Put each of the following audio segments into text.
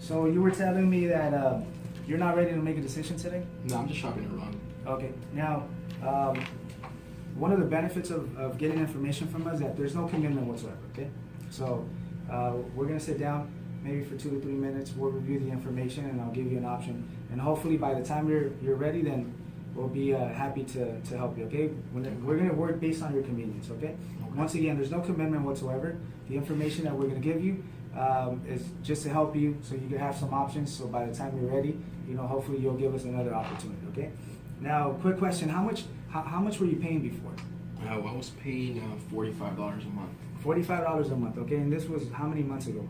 So you were telling me that you're not ready to make a decision today? No, I'm just shopping around. Okay. Now, one of the benefits of getting information from us is that there's no commitment whatsoever, okay? So we're gonna sit down maybe for 2 to 3 minutes, we'll review the information and I'll give you an option. And hopefully by the time you're ready, then we'll be happy to help you, okay? We're gonna work based on your convenience, okay? Once again, there's no commitment whatsoever. The information that we're gonna give you is just to help you so you can have some options. So by the time you're ready, hopefully you'll give us another opportunity, okay? Now, quick question, how much were you paying before? I was paying $45 a month. $45 a month, okay? And this was how many months ago?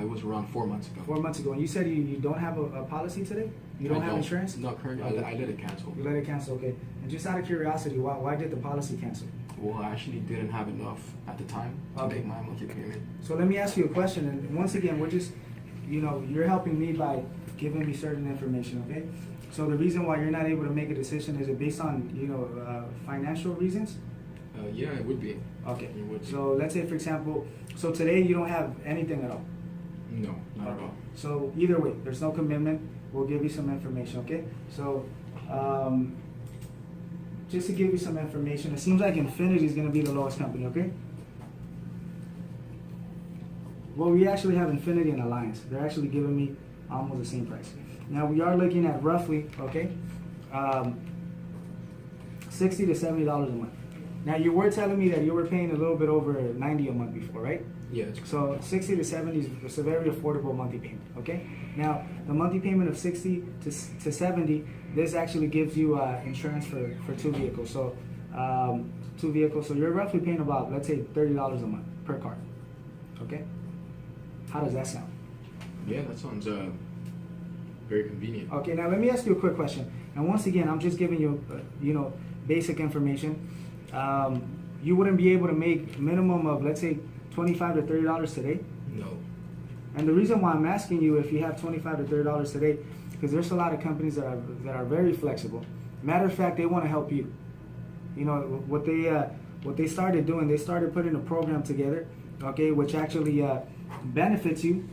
It was around 4 months ago. 4 months ago. And you said you don't have a policy today? You don't have insurance? No, currently Okay. I let it cancel. You let it cancel, okay. And just out of curiosity, why did the policy cancel? Well, I actually didn't have enough at the time to Okay. make my monthly payment. So let me ask you a question, and once again, we're just, you're helping me by giving me certain information, okay? So the reason why you're not able to make a decision, is it based on, financial reasons? Yeah, it would be. Okay. It would be. So let's say, for example, so today you don't have anything at all? No, not at Okay. all. So either way, there's no commitment. We'll give you some information, okay? So just to give you some information, it seems like Infinity is going to be the lowest company, okay? Well, we actually have Infinity and Alliance. They're actually giving me almost the same price. Now we are looking at roughly, okay, $60 to $70 a month. Now you were telling me that you were paying a little bit over $90 a month before, right? Yes. So 60 to 70 is a very affordable monthly payment, okay? Now, the monthly payment of 60 to 70, this actually gives you insurance for 2 vehicles. So 2 vehicles, so you're roughly paying about, let's say, $30 a month per car, okay? How does that sound? Yeah, that sounds very convenient. Okay, now let me ask you a quick question. And once again, I'm just giving you, basic information. You wouldn't be able to make minimum of, let's say, $25 to $30 today. No. And the reason why I'm asking you if you have $25 to $30 today, because there's a lot of companies that are very flexible. Matter of fact, they want to help you. What they started doing, they started putting a program together, okay, which actually benefits you.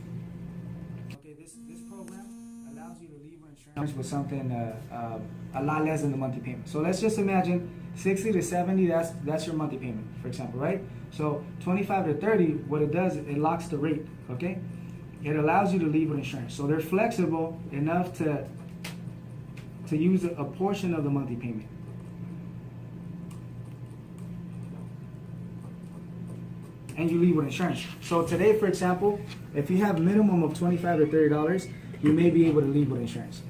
Okay, this program allows you to leave your insurance with something a lot less than the monthly payment. So let's just imagine 60 to 70, that's your monthly payment, for example, right? So 25 to 30, what it does, it locks the rate, okay? It allows you to leave with insurance. So they're flexible enough to use a portion of the monthly payment. And you leave with insurance. So today, for example, if you have minimum of $25 to $30, you may be able to leave with insurance.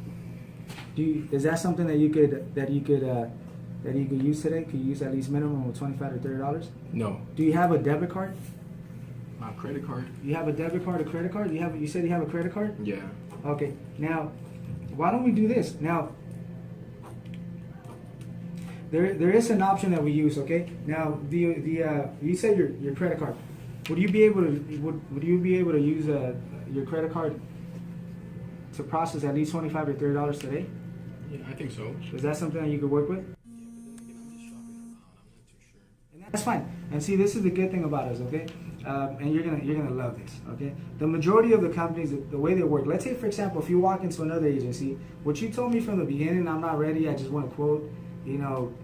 Is that something that you could use today? Could you use at least minimum of $25 to $30? No. Do you have a debit card? My credit card? You have a debit card, a credit card? You said you have a credit card? Yeah. Okay. Now, why don't we do this? Now, there is an option that we use. Okay. Now, you said your credit card. Would you be able to use your credit card to process at least $25 to $30 today? Yeah, I think so. Is that something that you could work with? Yeah, but then again, I'm just shopping around. I'm not too sure. And that's fine. And see, this is the good thing about us, okay? And you're gonna love this, okay? The majority of the companies, the way they work. Let's say, for example, if you walk into another agency, what you told me from the beginning, I'm not ready. I just want to quote.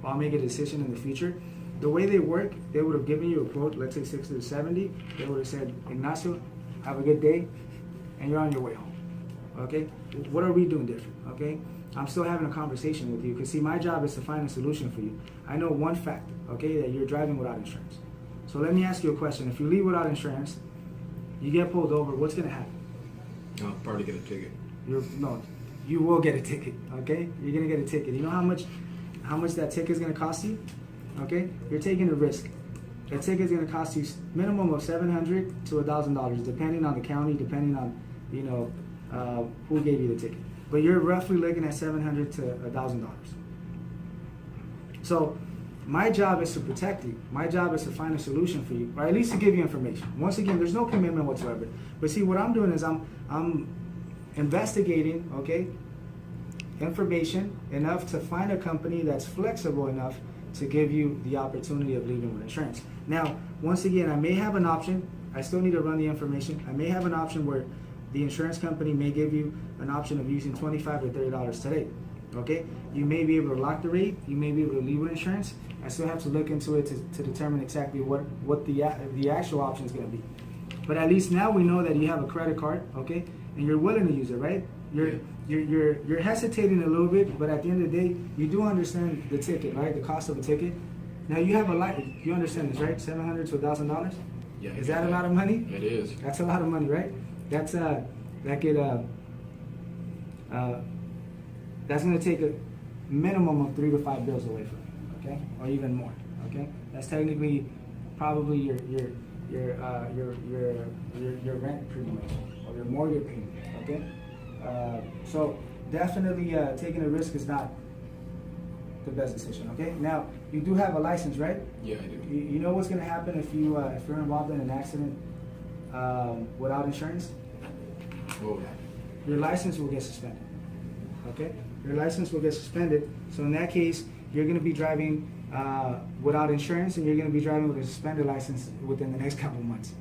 I'll make a decision in the future. The way they work, they would have given you a quote. Let's say 60 to 70. They would have said, Ignacio, have a good day, and you're on your way home. Okay? What are we doing different? Okay? I'm still having a conversation with you because, see, my job is to find a solution for you. I know one fact, okay, that you're driving without insurance. So let me ask you a question. If you leave without insurance, you get pulled over, what's going to happen? I'll probably get a ticket. You will get a ticket, okay? You're going to get a ticket. You know how much that ticket is going to cost you? Okay? You're taking a risk. That ticket is going to cost you minimum of $700 to $1,000, depending on the county, depending on, who gave you the ticket. But you're roughly looking at $700 to $1,000. So my job is to protect you. My job is to find a solution for you, or at least to give you information. Once again, there's no commitment whatsoever. But see, what I'm doing is I'm investigating, okay, information enough to find a company that's flexible enough to give you the opportunity of leaving with insurance. Now, once again, I may have an option. I still need to run the information. I may have an option where the insurance company may give you an option of using $25 to $30 today. Okay, you may be able to lock the rate. You may be able to leave with insurance. I still have to look into it to determine exactly what the actual option is going to be. But at least now we know that you have a credit card, okay, and you're willing to use it, right? You're hesitating a little bit, but at the end of the day, you do understand the ticket, right? The cost of a ticket. Now you have you understand this, right? $700 to $1,000. Yeah. Is that a lot of money? It is. That's a lot of money, right? That's going to take a minimum of 3 to 5 bills away from you, okay, or even more, okay. That's technically probably your rent pretty much, or your mortgage payment, okay. So definitely taking a risk is not the best decision, okay. Now you do have a license, right? Yeah, I do. You know what's going to happen if you're involved in an accident without insurance? Oh, Your license will get suspended. Okay, your license will get suspended. So in that case, you're going to be driving without insurance, and you're going to be driving with a suspended license within the next couple of months.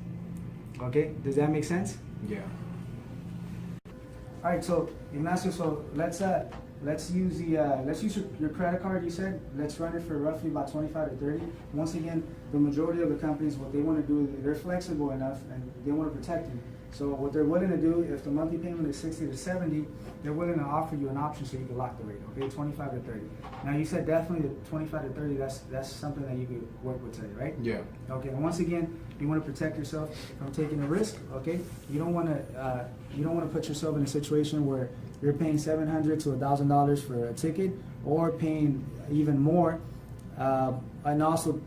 Okay, does that make sense? yeah. All right, so Ignacio, so let's use your credit card. You said let's run it for roughly about 25 to 30. Once again, the majority of the companies, what they want to do, they're flexible enough and they want to protect you. So what they're willing to do, if the monthly payment is 60 to 70, they're willing to offer you an option so you can lock the rate. Okay, 25 to 30. Now you said definitely the 25 to 30. That's something that you could work with today, right? Yeah. Okay, and once again, you want to protect yourself from taking a risk. Okay, you don't want to put yourself in a situation where you're paying $700 to $1,000 for a ticket, or paying even more, and also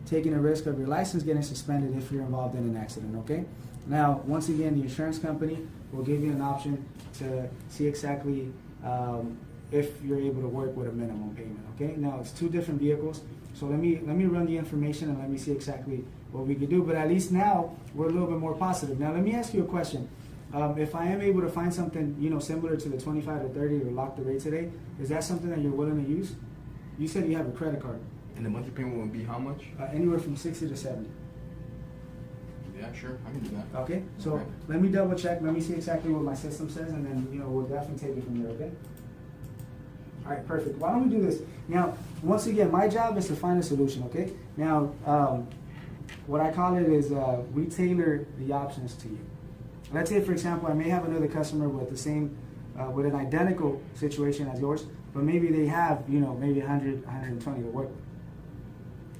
taking a risk of your license getting suspended if you're involved in an accident. Okay, now once again, the insurance company will give you an option to see exactly if you're able to work with a minimum payment. Okay, now it's 2 different vehicles. So let me run the information and let me see exactly what we can do. But at least now we're a little bit more positive. Now let me ask you a question. If I am able to find something similar to the 25 to 30 or lock the rate today, is that something that you're willing to use? You said you have a credit card. And the monthly payment will be how much? Anywhere from 60 to 70. Yeah, sure. I can do that. Okay. So Okay. let me double check. Let me see exactly what my system says, and then we'll definitely take it from there. Okay. All right, perfect. Why don't we do this? Now, once again, my job is to find a solution, okay? Now, what I call it is we tailor the options to you. Let's say, for example, I may have another customer with the same, with an identical situation as yours, but maybe they have, maybe 100, 120 to work with.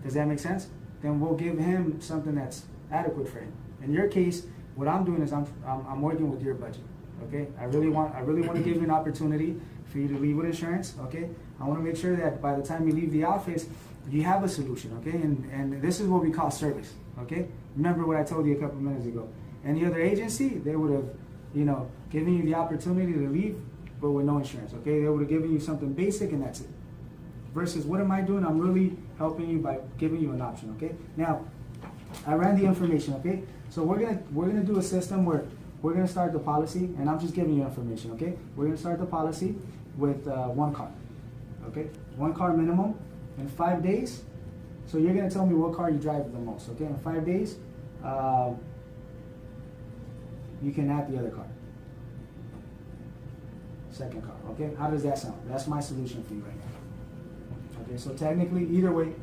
Does that make sense? Then we'll give him something that's adequate for him. In your case, what I'm doing is I'm working with your budget, okay? I really want to give you an opportunity for you to leave with insurance, okay? I want to make sure that by the time you leave the office, you have a solution, okay? And this is what we call service, okay? Remember what I told you a couple minutes ago. Any other agency, they would have, given you the opportunity to leave, but with no insurance, okay? They would have given you something basic and that's it. Versus what am I doing? I'm really helping you by giving you an option, okay? Now, I ran the information, okay? So we're gonna do a system where we're gonna start the policy, and I'm just giving you information, okay? We're gonna start the policy with 1 car, okay? 1 car minimum in 5 days. So you're gonna tell me what car you drive the most, okay? In 5 days, you can add the other car. Second car, okay? How does that sound? That's my solution for you right now. Okay, so technically, either way,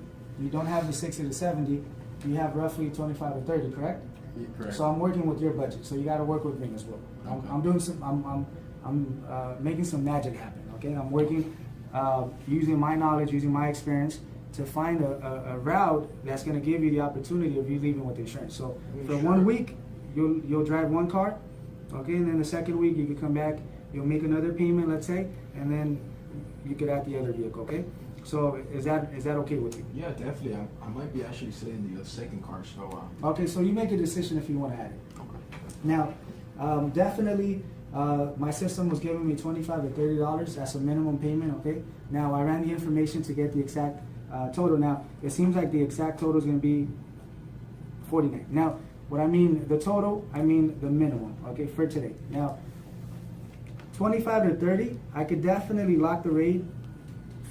you don't have the 60 to 70, you have roughly 25 to 30, correct? Yeah, correct. So I'm working with your budget, so you got to work with me as well. Okay. I'm doing some, I'm making some magic happen. Okay, I'm working using my knowledge, using my experience to find a route that's going to give you the opportunity of you leaving with insurance. So for Sure. 1 week, you'll drive 1 car, okay, and then the second week you can come back, you'll make another payment, let's say, and then you could add the other vehicle. Okay, so is that okay with you? Yeah, definitely. I might be actually selling the second car, so. Okay, so you make a decision if you want to add it. Okay. Now, definitely, my system was giving me $25 to $30 as a minimum payment. Okay. Now I ran the information to get the exact total. Now it seems like the exact total is going to be $49. Now, what I mean the total, I mean the minimum. Okay, for today. Now, 25 to 30, I could definitely lock the rate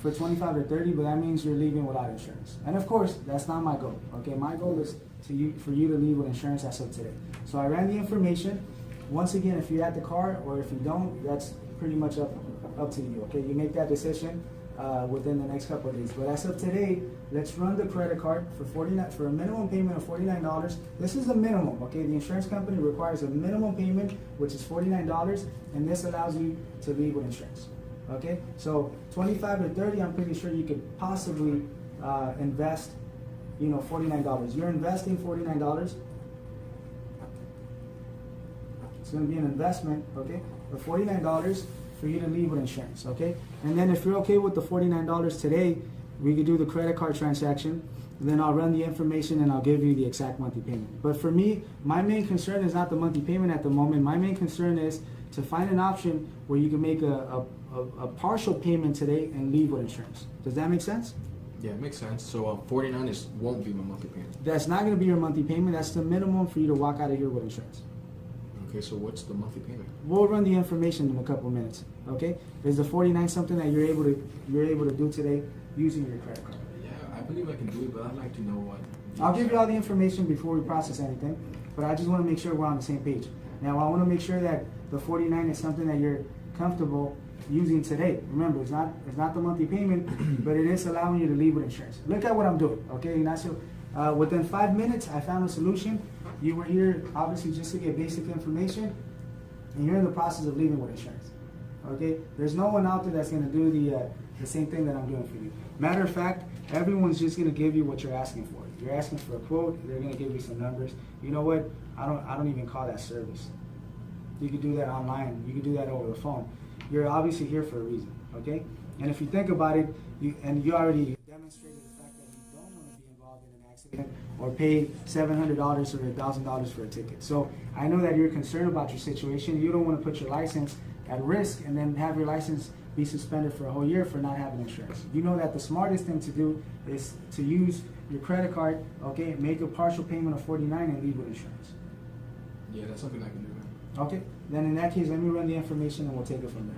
for 25 to 30, but that means you're leaving without insurance. And of course, that's not my goal. Okay, my goal is for you to leave with insurance as of today. So I ran the information. once again, if you add the car or if you don't, that's pretty much up to you. Okay, you make that decision within the next couple of days. But as of today, let's run the credit card for a minimum payment of $49. This is the minimum. Okay, the insurance company requires a minimum payment, which is $49, and this allows you to leave with insurance. Okay, so 25 to 30, I'm pretty sure you could possibly invest, $49. You're investing $49. It's going to be an investment, okay, for $49 for you to leave with insurance, okay? And then if you're okay with the $49 today, we could do the credit card transaction, and then I'll run the information and I'll give you the exact monthly payment. But for me, my main concern is not the monthly payment at the moment. My main concern is to find an option where you can make a partial payment today and leave with insurance. Does that make sense? Yeah, it makes sense. So 49 won't be my monthly payment. That's not going to be your monthly payment. That's the minimum for you to walk out of here with insurance. Okay, so what's the monthly payment? We'll run the information in a couple of minutes. Okay? Is the 49 something that you're able to do today using your credit card? Yeah, I believe I can do it, but I'd like to know what. I'll give you all the information before we process anything, but I just want to make sure we're on the same page. Now, I want to make sure that the 49 is something that you're comfortable using today. Remember, it's not the monthly payment, but it is allowing you to leave with insurance. Look at what I'm doing, okay, Ignacio? Within 5 minutes, I found a solution. You were here, obviously, just to get basic information, and you're in the process of leaving with insurance, okay? There's no one out there that's going to do the same thing that I'm doing for you. Matter of fact, everyone's just going to give you what you're asking for. You're asking for a quote, they're going to give you some numbers. You know what? I don't even call that service. You can do that online. You can do that over the phone. You're obviously here for a reason, okay? And if you think about it, you already demonstrated the fact that you don't want to be involved in an accident or pay $700 or $1,000 for a ticket. So I know that you're concerned about your situation. You don't want to put your license at risk and then have your license be suspended for a whole year for not having insurance. You know that the smartest thing to do is to use your credit card, okay, make a partial payment of $49 and leave with insurance. Yeah, that's something I can do, man. Okay, then in that case, let me run the information and we'll take it from there.